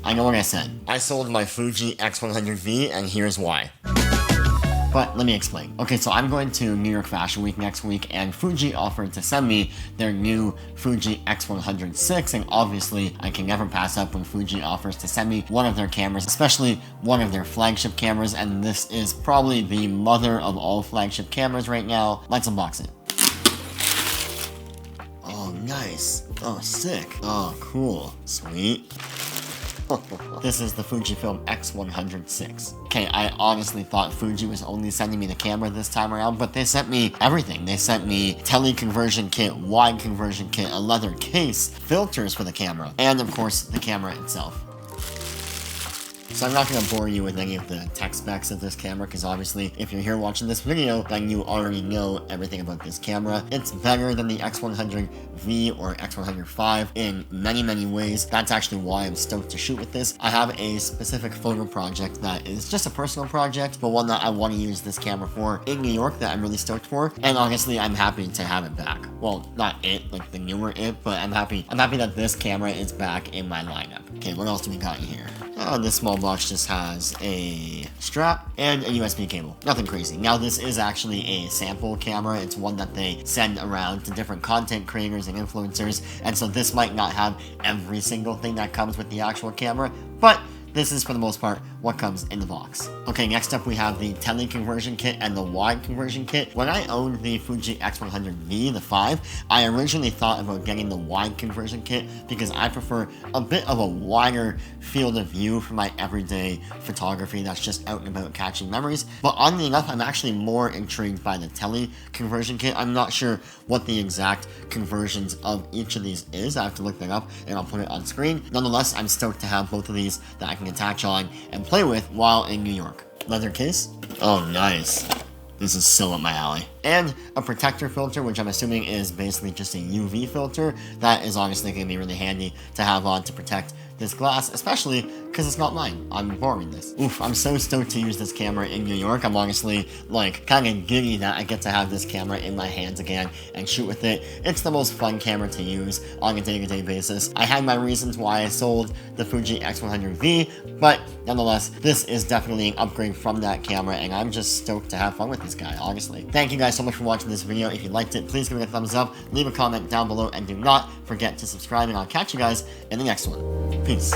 I know what I said. I sold my Fuji X100V, and here's why. But let me explain. Okay, so I'm going to New York Fashion Week next week, and Fuji offered to send me their new Fuji X100VI, and obviously I can never pass up when Fuji offers to send me one of their cameras, especially one of their flagship cameras, and this is probably the mother of all flagship cameras right now. Let's unbox it. Oh, nice. Oh, sick. Oh, cool. Sweet. This is the Fujifilm X100VI. Okay, I honestly thought Fuji was only sending me the camera this time around, but they sent me everything. They sent me tele conversion kit, wide conversion kit, a leather case, filters for the camera, and of course, the camera itself. So I'm not going to bore you with any of the tech specs of this camera, because obviously, if you're here watching this video, then you already know everything about this camera. It's better than the X100V or X100V in many, many ways. That's actually why I'm stoked to shoot with this. I have a specific photo project that is just a personal project, but one that I want to use this camera for in New York that I'm really stoked for, and honestly, I'm happy to have it back. Well, not it, like the newer it, but I'm happy that this camera is back in my lineup. Okay, what else do we got here? Oh, this small box just has a strap and a USB cable. Nothing crazy. Now, this is actually a sample camera. It's one that they send around to different content creators and influencers, and so this might not have every single thing that comes with the actual camera, but this is, for the most part, what comes in the box. Okay, next up we have the tele conversion kit and the wide conversion kit. When I owned the Fuji X100V, the 5, I originally thought about getting the wide conversion kit because I prefer a bit of a wider field of view for my everyday photography that's just out and about catching memories. But oddly enough, I'm actually more intrigued by the tele conversion kit. I'm not sure what the exact conversions of each of these is. I have to look that up and I'll put it on screen. Nonetheless, I'm stoked to have both of these that I can attach on and play with while in New York. Leather case. Oh, nice. This is so up my alley. And a protector filter, which I'm assuming is basically just a UV filter. That is honestly going to be really handy to have on to protect this glass, especially because it's not mine. I'm borrowing this. Oof, I'm so stoked to use this camera in New York. I'm honestly, like, kind of giddy that I get to have this camera in my hands again and shoot with it. It's the most fun camera to use on a day-to-day basis. I had my reasons why I sold the Fuji X100V, but nonetheless, this is definitely an upgrade from that camera, and I'm just stoked to have fun with this guy, honestly. Thank you guys so much for watching this video. If you liked it, please give it a thumbs up, leave a comment down below, and do not forget to subscribe, and I'll catch you guys in the next one. Peace.